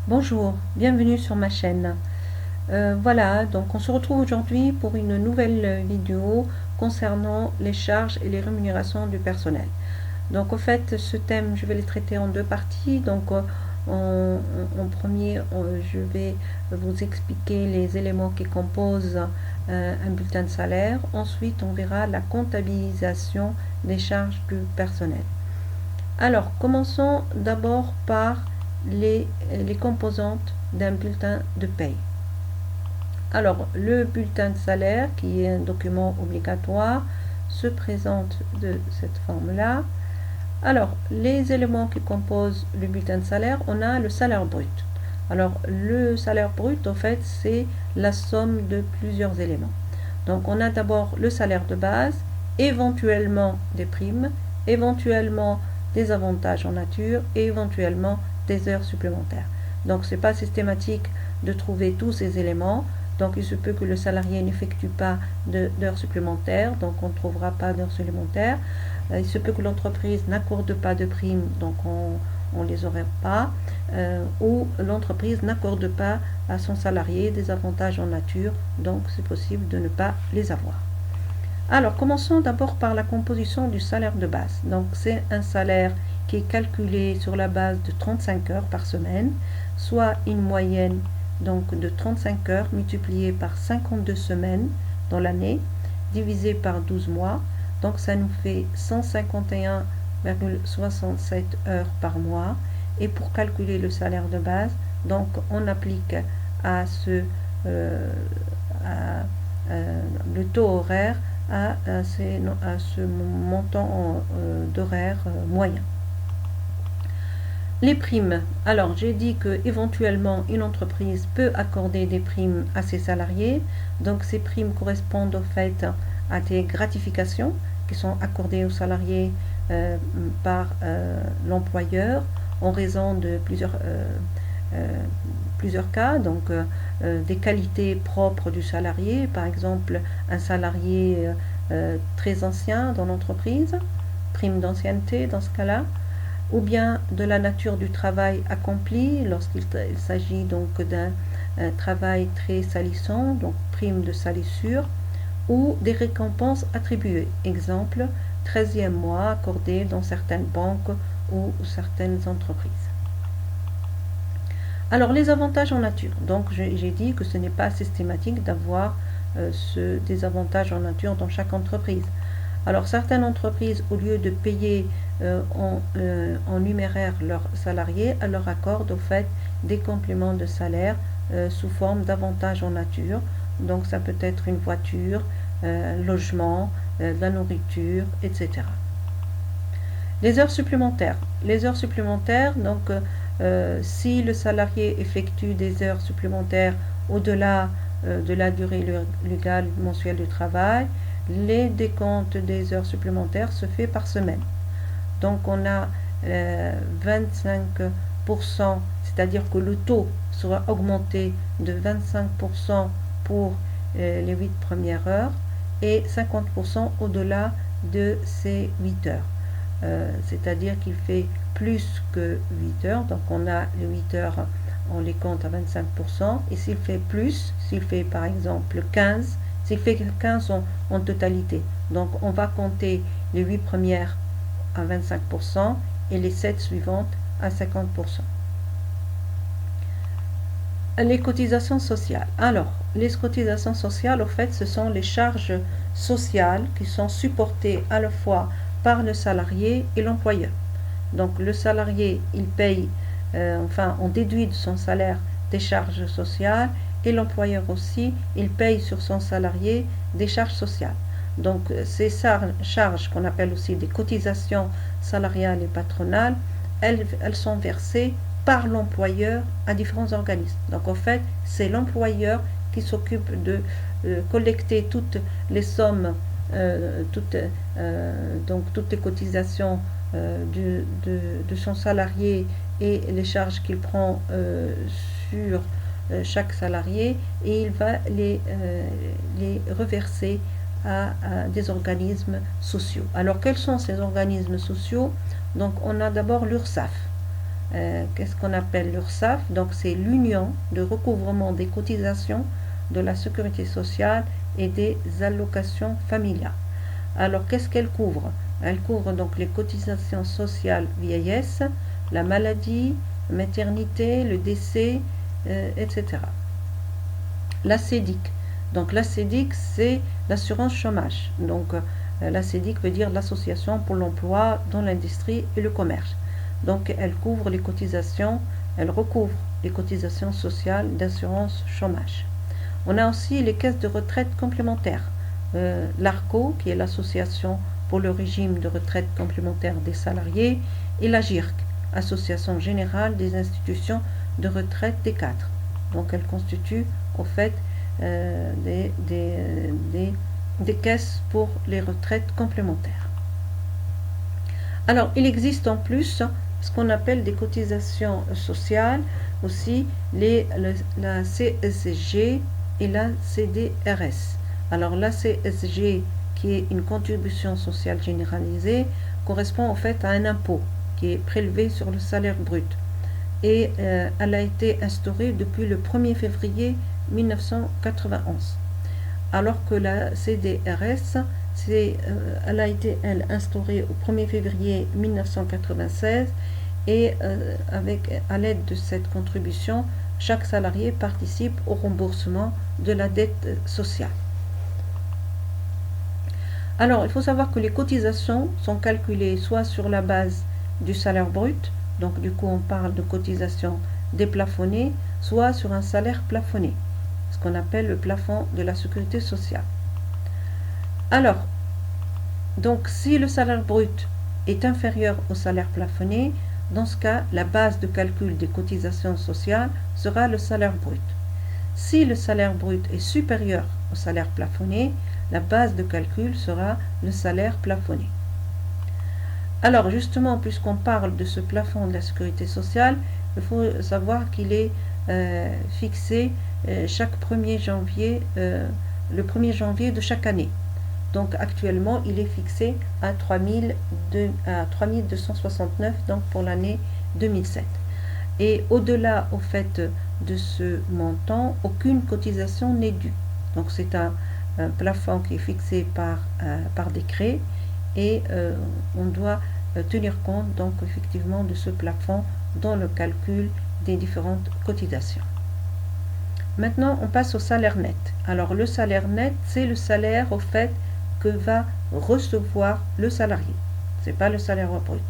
Bonjour, bienvenue sur ma chaîne. Voilà, donc on se retrouve aujourd'hui pour une nouvelle vidéo concernant les charges et les rémunérations du personnel. Donc en fait, ce thème, je vais le traiter en deux parties. Donc en premier, je vais vous expliquer les éléments qui composent un bulletin de salaire. Ensuite, on verra la comptabilisation des charges du personnel. Alors, commençons d'abord par les composantes d'un bulletin de paye. Alors, le bulletin de salaire, qui est un document obligatoire, se présente de cette forme-là. Alors, les éléments qui composent le bulletin de salaire, on a le salaire brut. Alors, le salaire brut, en fait, c'est la somme de plusieurs éléments. Donc, on a d'abord le salaire de base, éventuellement des primes, éventuellement des avantages en nature et éventuellement des heures supplémentaires. Donc, ce n'est pas systématique de trouver tous ces éléments. Donc, il se peut que le salarié n'effectue pas d'heures supplémentaires, donc on ne trouvera pas d'heures supplémentaires. Il se peut que l'entreprise n'accorde pas de primes, donc on ne les aurait pas, ou l'entreprise n'accorde pas à son salarié des avantages en nature, donc c'est possible de ne pas les avoir. Alors, commençons d'abord par la composition du salaire de base. Donc, c'est un salaire qui est calculé sur la base de 35 heures par semaine, soit une moyenne donc de 35 heures multipliée par 52 semaines dans l'année, divisé par 12 mois. Donc, ça nous fait 151,67 heures par mois. Et pour calculer le salaire de base, donc on applique à le taux horaire à ce montant d'horaire moyen. Les primes. Alors, j'ai dit que éventuellement une entreprise peut accorder des primes à ses salariés. Donc, ces primes correspondent au fait à des gratifications qui sont accordées aux salariés par l'employeur en raison de plusieurs cas, donc des qualités propres du salarié, par exemple un salarié très ancien dans l'entreprise, prime d'ancienneté dans ce cas-là, ou bien de la nature du travail accompli lorsqu'il s'agit donc d'un travail très salissant, donc prime de salissure, ou des récompenses attribuées, exemple 13e mois accordé dans certaines banques ou certaines entreprises. Alors, les avantages en nature. Donc, j'ai dit que ce n'est pas systématique d'avoir des avantages en nature dans chaque entreprise. Alors, certaines entreprises, au lieu de payer en numéraire leurs salariés, elles leur accordent au fait des compléments de salaire sous forme d'avantages en nature. Donc, ça peut être une voiture, logement, de la nourriture, etc. Les heures supplémentaires. Les heures supplémentaires, donc, si le salarié effectue des heures supplémentaires au-delà de la durée légale mensuelle du travail, les décomptes des heures supplémentaires se fait par semaine. Donc on a 25%, c'est-à-dire que le taux sera augmenté de 25% pour les 8 premières heures et 50% au-delà de ces 8 heures. C'est-à-dire qu'il fait plus que 8 heures, donc on a les 8 heures, on les compte à 25%, et s'il fait plus, s'il fait par exemple 15, s'il fait 15 en totalité, donc on va compter les 8 premières à 25% et les 7 suivantes à 50%. Les cotisations sociales. Alors, les cotisations sociales, au fait, ce sont les charges sociales qui sont supportées à la fois par le salarié et l'employeur. Donc, le salarié, il paye, on déduit de son salaire des charges sociales et l'employeur aussi, il paye sur son salarié des charges sociales. Donc, ces charges qu'on appelle aussi des cotisations salariales et patronales, elles sont versées par l'employeur à différents organismes. Donc en fait, c'est l'employeur qui s'occupe de collecter toutes les sommes, toutes les cotisations de son salarié et les charges qu'il prend sur chaque salarié, et il va les reverser à des organismes sociaux. Alors quels sont ces organismes sociaux? Donc on a d'abord l'URSSAF. qu'est-ce qu'on appelle l'URSSAF? Donc c'est l'Union de recouvrement des cotisations de la sécurité sociale et des allocations familiales. Alors qu'est-ce qu'elle couvre? Elle couvre donc les cotisations sociales vieillesse, la maladie, la maternité, le décès, etc. La CEDIC. Donc la CEDIC, c'est l'assurance chômage. Donc la CEDIC veut dire l'Association pour l'emploi dans l'industrie et le commerce. Donc elle couvre les cotisations, elle recouvre les cotisations sociales d'assurance chômage. On a aussi les caisses de retraite complémentaires. L'ARCO, qui est l'association pour le régime de retraite complémentaire des salariés, et la GIRC, Association générale des institutions de retraite des cadres. Donc elle constitue au fait des caisses pour les retraites complémentaires. Alors il existe en plus ce qu'on appelle des cotisations sociales, aussi la CSG et la CDRS. Alors la CSG, qui est une contribution sociale généralisée, correspond en fait à un impôt qui est prélevé sur le salaire brut. Et elle a été instaurée depuis le 1er février 1991. Alors que la CDRS, elle a été instaurée au 1er février 1996 et à l'aide de cette contribution, chaque salarié participe au remboursement de la dette sociale. Alors, il faut savoir que les cotisations sont calculées soit sur la base du salaire brut, donc du coup on parle de cotisations déplafonnées, soit sur un salaire plafonné, ce qu'on appelle le plafond de la sécurité sociale. Alors, donc si le salaire brut est inférieur au salaire plafonné, dans ce cas, la base de calcul des cotisations sociales sera le salaire brut. Si le salaire brut est supérieur au salaire plafonné, la base de calcul sera le salaire plafonné. Alors justement, puisqu'on parle de ce plafond de la sécurité sociale, il faut savoir qu'il est fixé chaque 1er janvier, le 1er janvier de chaque année. Donc actuellement, il est fixé à 3269 donc pour l'année 2007. Et au-delà au fait de ce montant, aucune cotisation n'est due. Donc c'est un plafond qui est fixé par décret et on doit tenir compte donc effectivement de ce plafond dans le calcul des différentes cotisations. Maintenant, on passe au salaire net. Alors le salaire net, c'est le salaire au fait que va recevoir le salarié. C'est pas le salaire brut.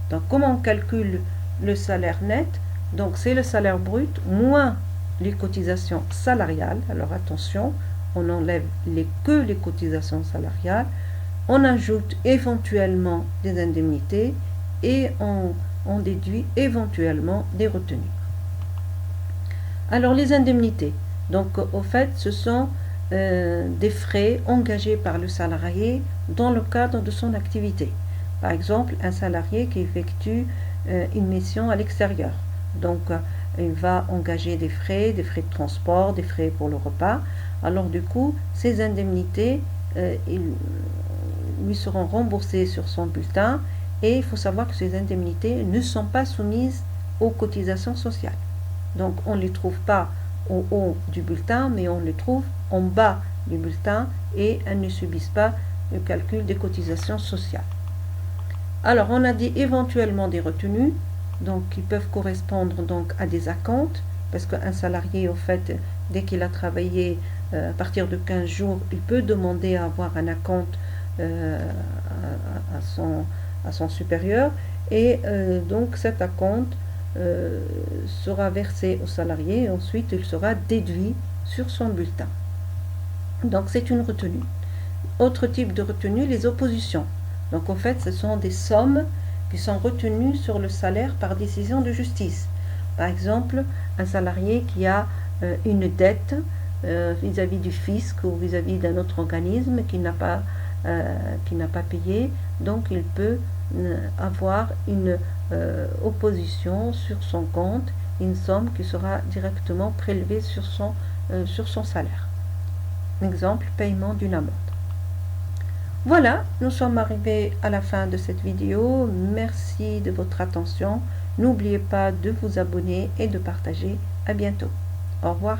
Donc comment on calcule le salaire net? Donc c'est le salaire brut moins les cotisations salariales. Alors attention, on enlève que les cotisations salariales, on ajoute éventuellement des indemnités et on déduit éventuellement des retenues. Alors les indemnités, donc au fait ce sont des frais engagés par le salarié dans le cadre de son activité. Par exemple, un salarié qui effectue une mission à l'extérieur. Donc, il va engager des frais de transport, des frais pour le repas. Alors, du coup, ces indemnités lui seront remboursées sur son bulletin. Et il faut savoir que ces indemnités ne sont pas soumises aux cotisations sociales. Donc, on ne les trouve pas au haut du bulletin, mais on les trouve en bas du bulletin et elles ne subissent pas le calcul des cotisations sociales. Alors, on a dit éventuellement des retenues, donc qui peuvent correspondre donc à des acomptes, parce qu'un salarié, au fait, dès qu'il a travaillé à partir de 15 jours, il peut demander à avoir un acompte à son supérieur, et donc cet acompte sera versé au salarié et ensuite il sera déduit sur son bulletin. Donc c'est une retenue. Autre type de retenue, les oppositions. Donc en fait, ce sont des sommes qui sont retenues sur le salaire par décision de justice. Par exemple, un salarié qui a une dette vis-à-vis du fisc ou vis-à-vis d'un autre organisme qui n'a pas payé, donc il peut avoir une opposition sur son compte, une somme qui sera directement prélevée sur son salaire. Exemple, paiement d'une amende. Voilà, nous sommes arrivés à la fin de cette vidéo. Merci de votre attention. N'oubliez pas de vous abonner et de partager. À bientôt. Au revoir.